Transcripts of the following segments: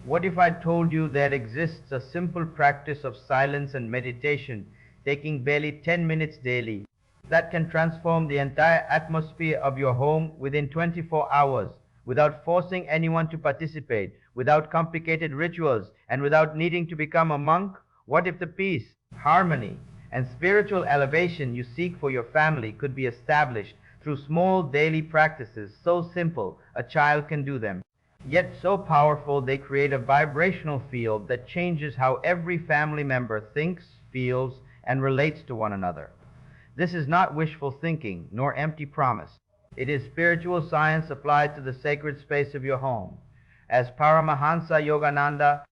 What if I told you there exists a simple practice of silence and meditation, taking barely 10 minutes daily, that can transform the entire atmosphere of your home within 24 hours, without forcing anyone to participate, without complicated rituals, and without needing to become a monk? What if the peace, harmony, and spiritual elevation you seek for your family could be established through small daily practices so simple a child can do them, yet so powerful they create a vibrational field that changes how every family member thinks, feels, and relates to one another? This is not wishful thinking nor empty promise. It is spiritual science applied to the sacred space of your home. As Paramahansa Yogananda,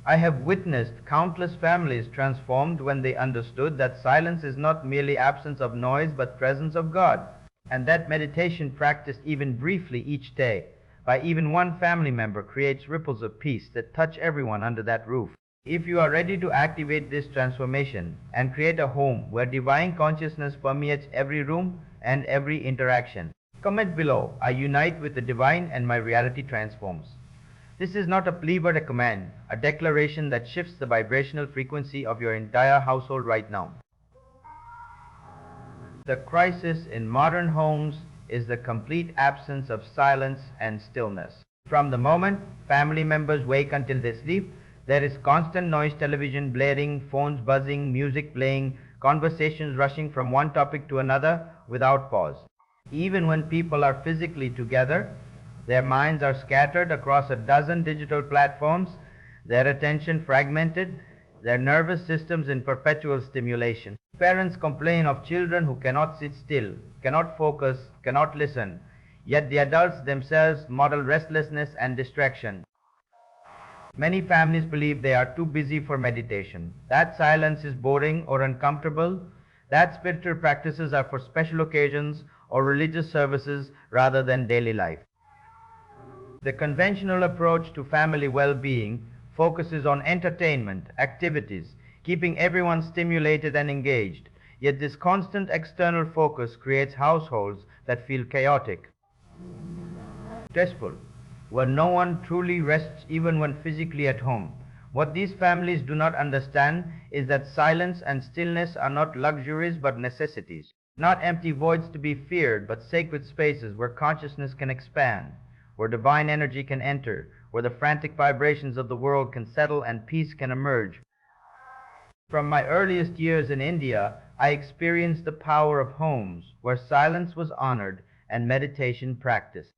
I have witnessed countless families transformed when they understood that silence is not merely absence of noise but presence of God, and that meditation practiced even briefly each day by even one family member creates ripples of peace that touch everyone under that roof. If you are ready to activate this transformation and create a home where divine consciousness permeates every room and every interaction, comment below. I unite with the divine and my reality transforms. This is not a plea but a command, a declaration that shifts the vibrational frequency of your entire household right now. The crisis in modern homes is the complete absence of silence and stillness. From the moment family members wake until they sleep, there is constant noise, television blaring, phones buzzing, music playing, conversations rushing from one topic to another without pause. Even when people are physically together, their minds are scattered across a dozen digital platforms, their attention fragmented, their nervous systems in perpetual stimulation. Parents complain of children who cannot sit still, cannot focus, cannot listen, yet the adults themselves model restlessness and distraction. Many families believe they are too busy for meditation, that silence is boring or uncomfortable, that spiritual practices are for special occasions or religious services rather than daily life. The conventional approach to family well-being focuses on entertainment, activities, keeping everyone stimulated and engaged, yet this constant external focus creates households that feel chaotic, stressful, where no one truly rests even when physically at home. What these families do not understand is that silence and stillness are not luxuries but necessities, not empty voids to be feared, but sacred spaces where consciousness can expand, where divine energy can enter, where the frantic vibrations of the world can settle and peace can emerge. From my earliest years in India, I experienced the power of homes where silence was honored and meditation practiced.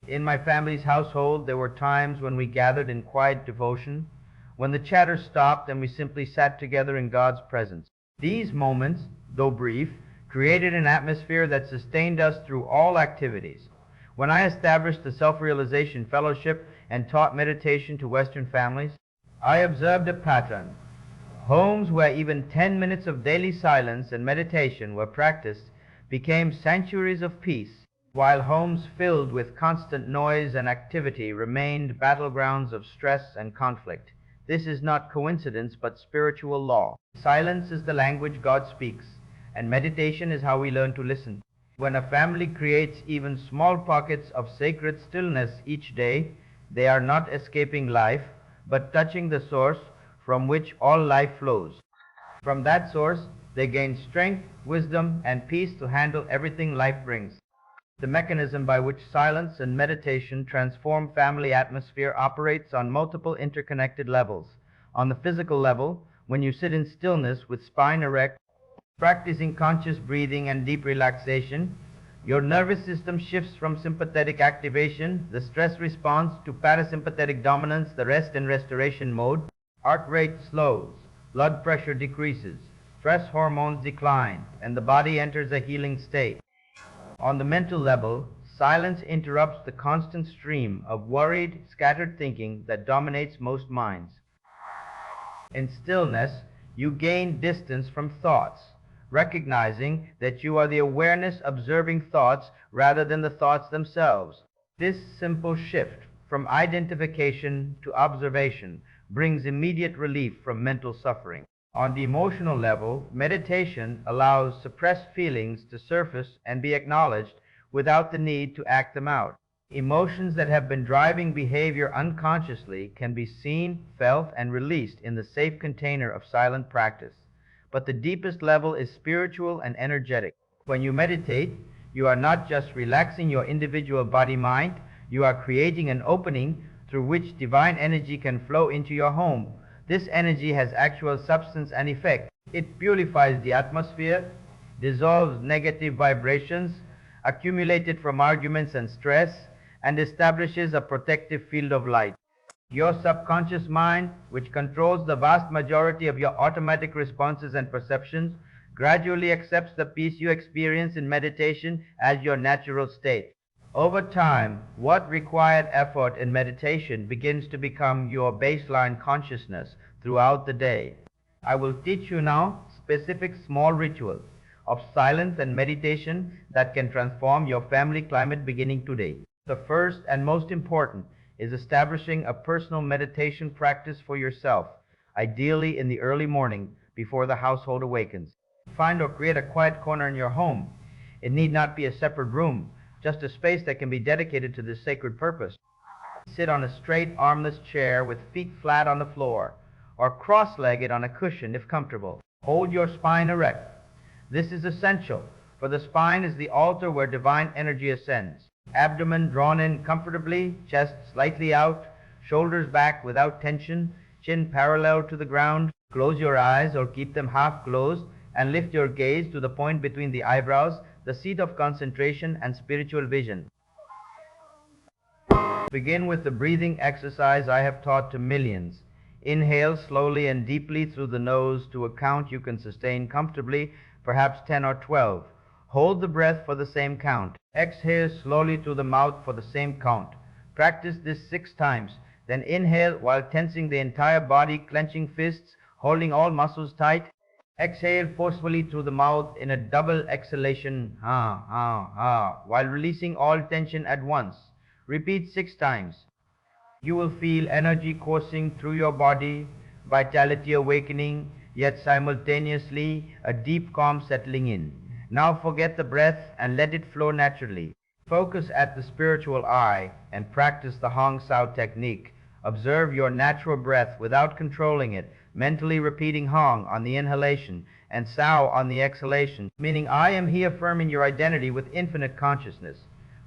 In my family's household, there were times when we gathered in quiet devotion, when the chatter stopped and we simply sat together in God's presence. These moments, though brief, created an atmosphere that sustained us through all activities. When I established the Self-Realization Fellowship and taught meditation to Western families, I observed a pattern. Homes where even 10 minutes of daily silence and meditation were practiced became sanctuaries of peace, while homes filled with constant noise and activity remained battlegrounds of stress and conflict. This is not coincidence but spiritual law. Silence is the language God speaks, and meditation is how we learn to listen. When a family creates even small pockets of sacred stillness each day, they are not escaping life, but touching the source from which all life flows. From that source, they gain strength, wisdom, and peace to handle everything life brings. The mechanism by which silence and meditation transform family atmosphere operates on multiple interconnected levels. On the physical level, when you sit in stillness with spine erect, practicing conscious breathing and deep relaxation, your nervous system shifts from sympathetic activation, the stress response, to parasympathetic dominance, the rest and restoration mode. Heart rate slows, blood pressure decreases, stress hormones decline, and the body enters a healing state. On the mental level, silence interrupts the constant stream of worried, scattered thinking that dominates most minds. In stillness, you gain distance from thoughts, recognizing that you are the awareness observing thoughts rather than the thoughts themselves. This simple shift from identification to observation brings immediate relief from mental suffering. On the emotional level, meditation allows suppressed feelings to surface and be acknowledged without the need to act them out. Emotions that have been driving behavior unconsciously can be seen, felt, and released in the safe container of silent practice. But the deepest level is spiritual and energetic. When you meditate, you are not just relaxing your individual body-mind, you are creating an opening through which divine energy can flow into your home. This energy has actual substance and effect. It purifies the atmosphere, dissolves negative vibrations accumulated from arguments and stress, and establishes a protective field of light. Your subconscious mind, which controls the vast majority of your automatic responses and perceptions, gradually accepts the peace you experience in meditation as your natural state. Over time, what required effort in meditation begins to become your baseline consciousness throughout the day. I will teach you now specific small rituals of silence and meditation that can transform your family climate beginning today. The first and most important is establishing a personal meditation practice for yourself, ideally in the early morning before the household awakens. Find or create a quiet corner in your home. It need not be a separate room, just a space that can be dedicated to this sacred purpose. Sit on a straight armless chair with feet flat on the floor, or cross-legged on a cushion if comfortable. Hold your spine erect. This is essential, for the spine is the altar where divine energy ascends. Abdomen drawn in comfortably, chest slightly out, shoulders back without tension, chin parallel to the ground. Close your eyes or keep them half closed and lift your gaze to the point between the eyebrows, the seat of concentration and spiritual vision. Begin with the breathing exercise I have taught to millions. Inhale slowly and deeply through the nose to a count you can sustain comfortably, perhaps 10 or 12. Hold the breath for the same count. Exhale slowly through the mouth for the same count. Practice this 6 times. Then inhale while tensing the entire body, clenching fists, holding all muscles tight. Exhale forcefully through the mouth in a double exhalation, while releasing all tension at once. Repeat 6 times. You will feel energy coursing through your body, vitality awakening, yet simultaneously a deep calm settling in. Now forget the breath and let it flow naturally. Focus at the spiritual eye and practice the Hong Sao technique. Observe your natural breath without controlling it, mentally repeating Hong on the inhalation and Sao on the exhalation, meaning I am here affirming your identity with infinite consciousness.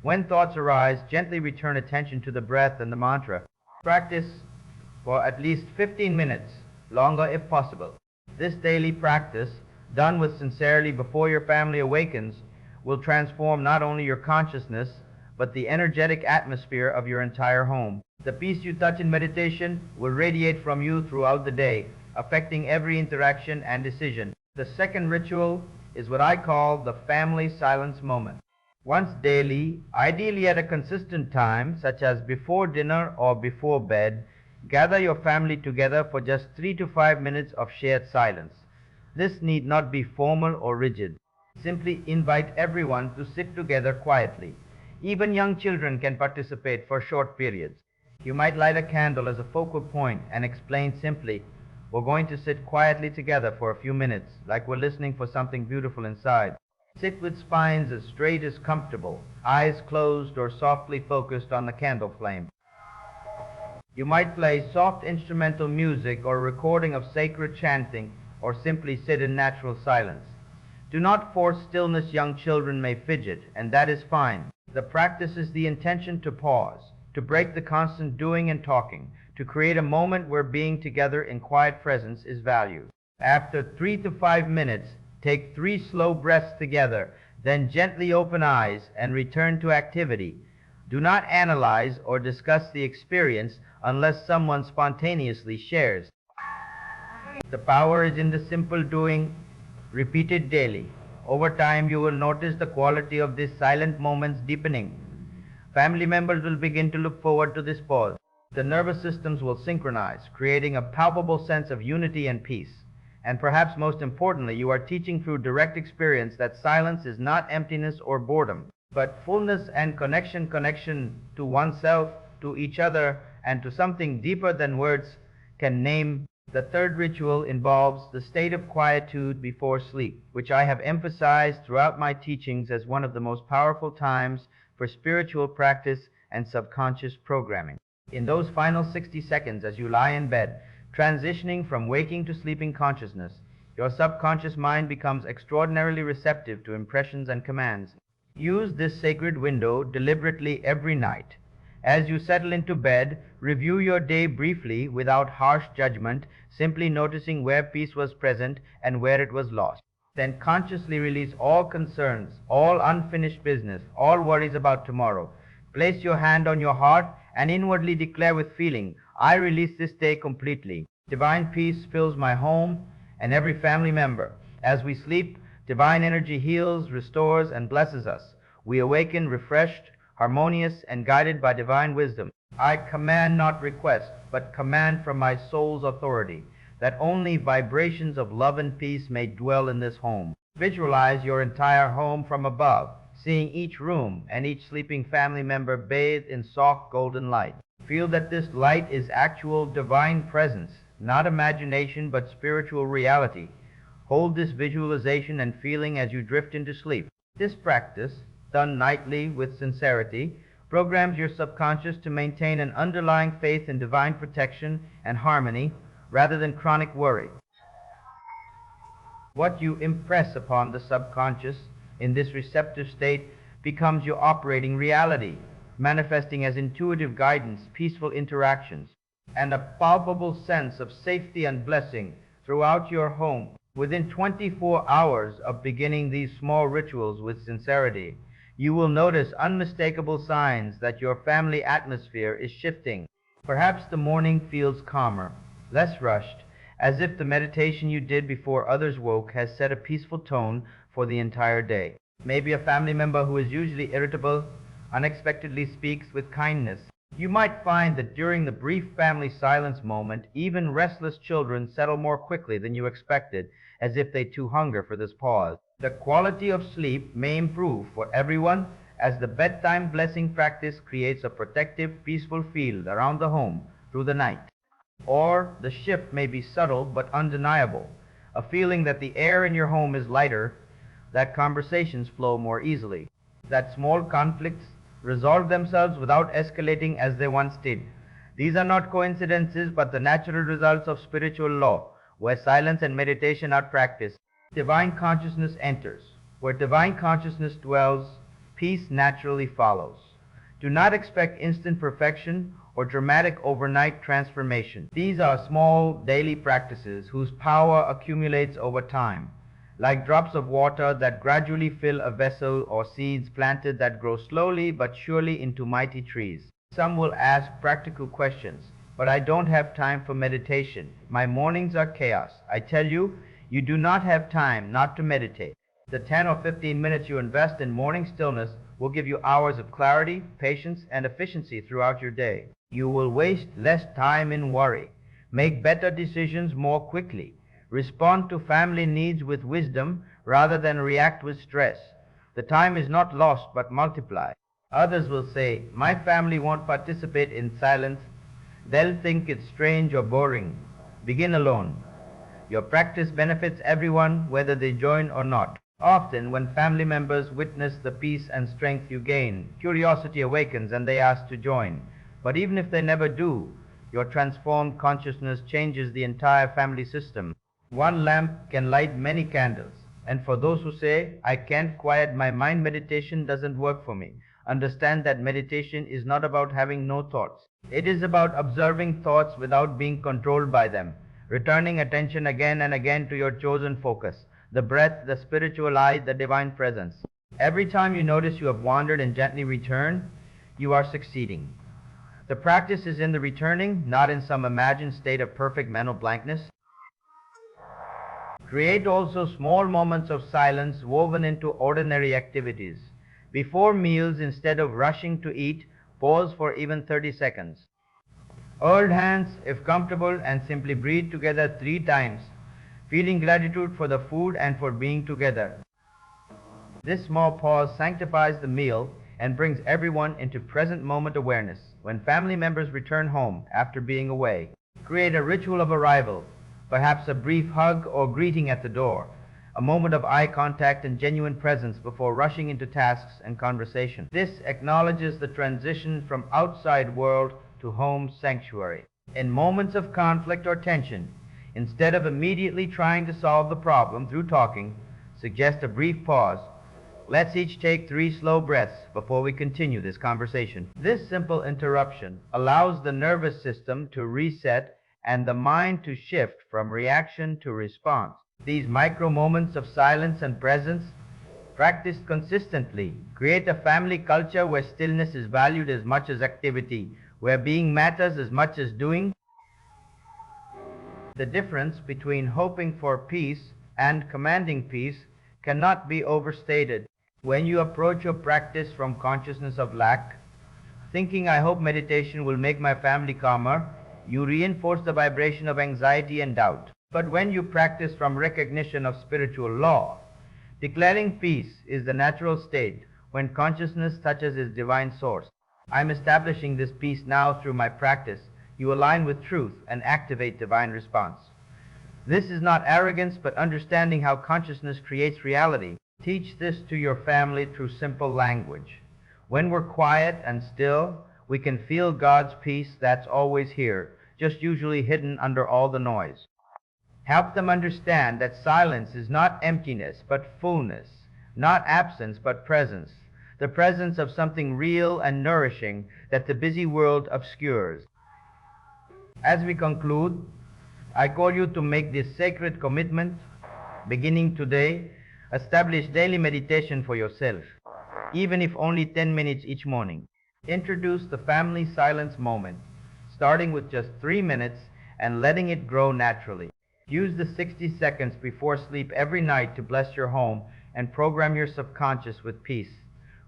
When thoughts arise, gently return attention to the breath and the mantra. Practice for at least 15 minutes, longer if possible. This daily practice, done with sincerity before your family awakens, will transform not only your consciousness, but the energetic atmosphere of your entire home. The peace you touch in meditation will radiate from you throughout the day, affecting every interaction and decision. The second ritual is what I call the family silence moment. Once daily, ideally at a consistent time, such as before dinner or before bed, gather your family together for just 3 to 5 minutes of shared silence. This need not be formal or rigid. Simply invite everyone to sit together quietly. Even young children can participate for short periods. You might light a candle as a focal point and explain simply, we're going to sit quietly together for a few minutes, like we're listening for something beautiful inside. Sit with spines as straight as comfortable, eyes closed or softly focused on the candle flame. You might play soft instrumental music or recording of sacred chanting, or simply sit in natural silence. Do not force stillness. Young children may fidget, and that is fine. The practice is the intention to pause, to break the constant doing and talking, to create a moment where being together in quiet presence is valued. After 3 to 5 minutes, take 3 slow breaths together, then gently open eyes and return to activity. Do not analyze or discuss the experience unless someone spontaneously shares. The power is in the simple doing, repeated daily. Over time, you will notice the quality of these silent moments deepening. Family members will begin to look forward to this pause. The nervous systems will synchronize, creating a palpable sense of unity and peace. And perhaps most importantly, you are teaching through direct experience that silence is not emptiness or boredom, but fullness and connection to oneself, to each other, and to something deeper than words can name. The third ritual involves the state of quietude before sleep, which I have emphasized throughout my teachings as one of the most powerful times for spiritual practice and subconscious programming. In those final 60 seconds as you lie in bed, transitioning from waking to sleeping consciousness, your subconscious mind becomes extraordinarily receptive to impressions and commands. Use this sacred window deliberately every night. As you settle into bed, review your day briefly without harsh judgment, simply noticing where peace was present and where it was lost. Then consciously release all concerns, all unfinished business, all worries about tomorrow. Place your hand on your heart and inwardly declare with feeling, I release this day completely. Divine peace fills my home and every family member. As we sleep, divine energy heals, restores, and blesses us. We awaken refreshed, harmonious, and guided by divine wisdom. I command, not request, but command from my soul's authority, that only vibrations of love and peace may dwell in this home. Visualize your entire home from above, seeing each room and each sleeping family member bathed in soft golden light. Feel that this light is actual divine presence, not imagination but spiritual reality. Hold this visualization and feeling as you drift into sleep. This practice, done nightly with sincerity, programs your subconscious to maintain an underlying faith in divine protection and harmony rather than chronic worry. What you impress upon the subconscious in this receptive state becomes your operating reality, manifesting as intuitive guidance, peaceful interactions, and a palpable sense of safety and blessing throughout your home. Within 24 hours of beginning these small rituals with sincerity, you will notice unmistakable signs that your family atmosphere is shifting. Perhaps the morning feels calmer, less rushed, as if the meditation you did before others woke has set a peaceful tone for the entire day. Maybe a family member who is usually irritable unexpectedly speaks with kindness. You might find that during the brief family silence moment, even restless children settle more quickly than you expected, as if they too hunger for this pause. The quality of sleep may improve for everyone as the bedtime blessing practice creates a protective, peaceful field around the home through the night. Or the shift may be subtle but undeniable, a feeling that the air in your home is lighter, that conversations flow more easily, that small conflicts resolve themselves without escalating as they once did. These are not coincidences but the natural results of spiritual law, where silence and meditation are practiced. Divine consciousness enters. Where divine consciousness dwells, peace naturally follows. Do not expect instant perfection or dramatic overnight transformation. These are small daily practices whose power accumulates over time, like drops of water that gradually fill a vessel or seeds planted that grow slowly but surely into mighty trees. Some will ask practical questions, but I don't have time for meditation. My mornings are chaos. I tell you, you do not have time not to meditate. The 10 or 15 minutes you invest in morning stillness will give you hours of clarity, patience, and efficiency throughout your day. You will waste less time in worry, make better decisions more quickly, respond to family needs with wisdom rather than react with stress. The time is not lost but multiplied. Others will say, my family won't participate in silence. They'll think it's strange or boring. Begin alone. Your practice benefits everyone whether they join or not. Often, when family members witness the peace and strength you gain, curiosity awakens and they ask to join. But even if they never do, your transformed consciousness changes the entire family system. One lamp can light many candles. And for those who say, I can't quiet my mind, meditation doesn't work for me, understand that meditation is not about having no thoughts. It is about observing thoughts without being controlled by them, returning attention again and again to your chosen focus, the breath, the spiritual eye, the divine presence. Every time you notice you have wandered and gently return, you are succeeding. The practice is in the returning, not in some imagined state of perfect mental blankness. Create also small moments of silence woven into ordinary activities. Before meals, instead of rushing to eat, pause for even 30 seconds. Hold hands if comfortable and simply breathe together 3 times, feeling gratitude for the food and for being together. This small pause sanctifies the meal and brings everyone into present moment awareness. When family members return home after being away, create a ritual of arrival, perhaps a brief hug or greeting at the door. a moment of eye contact and genuine presence before rushing into tasks and conversation. This acknowledges the transition from outside world to home sanctuary. In moments of conflict or tension, instead of immediately trying to solve the problem through talking, suggest a brief pause. Let's each take 3 slow breaths before we continue this conversation. This simple interruption allows the nervous system to reset and the mind to shift from reaction to response. These micro moments of silence and presence, practiced consistently, create a family culture where stillness is valued as much as activity, where being matters as much as doing. The difference between hoping for peace and commanding peace cannot be overstated. When you approach your practice from consciousness of lack, thinking I hope meditation will make my family calmer, you reinforce the vibration of anxiety and doubt. But when you practice from recognition of spiritual law, declaring peace is the natural state when consciousness touches its divine source. I'm establishing this peace now through my practice. You align with truth and activate divine response. This is not arrogance, but understanding how consciousness creates reality. Teach this to your family through simple language. When we're quiet and still, we can feel God's peace that's always here, just usually hidden under all the noise. Help them understand that silence is not emptiness, but fullness, not absence, but presence, the presence of something real and nourishing that the busy world obscures. As we conclude, I call you to make this sacred commitment. Beginning today, establish daily meditation for yourself, even if only 10 minutes each morning. Introduce the family silence moment, starting with just 3 minutes and letting it grow naturally. Use the 60 seconds before sleep every night to bless your home and program your subconscious with peace.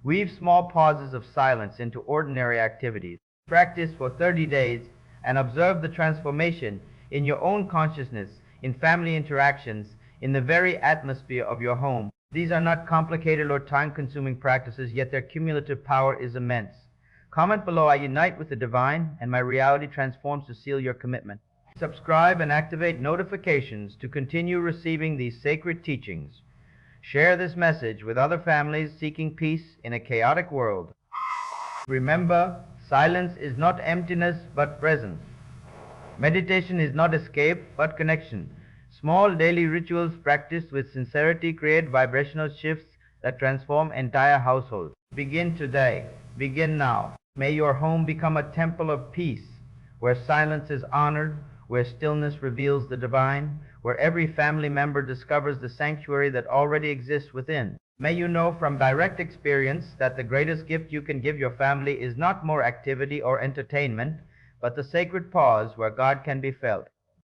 Weave small pauses of silence into ordinary activities. Practice for 30 days and observe the transformation in your own consciousness, in family interactions, in the very atmosphere of your home. These are not complicated or time-consuming practices, yet their cumulative power is immense. Comment below, I unite with the divine, and my reality transforms to seal your commitment. Subscribe and activate notifications to continue receiving these sacred teachings. Share this message with other families seeking peace in a chaotic world. Remember, silence is not emptiness but presence. Meditation is not escape but connection. Small daily rituals practiced with sincerity create vibrational shifts that transform entire households. Begin today. Begin now. May your home become a temple of peace, where silence is honored, where stillness reveals the divine, where every family member discovers the sanctuary that already exists within. May you know from direct experience that the greatest gift you can give your family is not more activity or entertainment, but the sacred pause where God can be felt.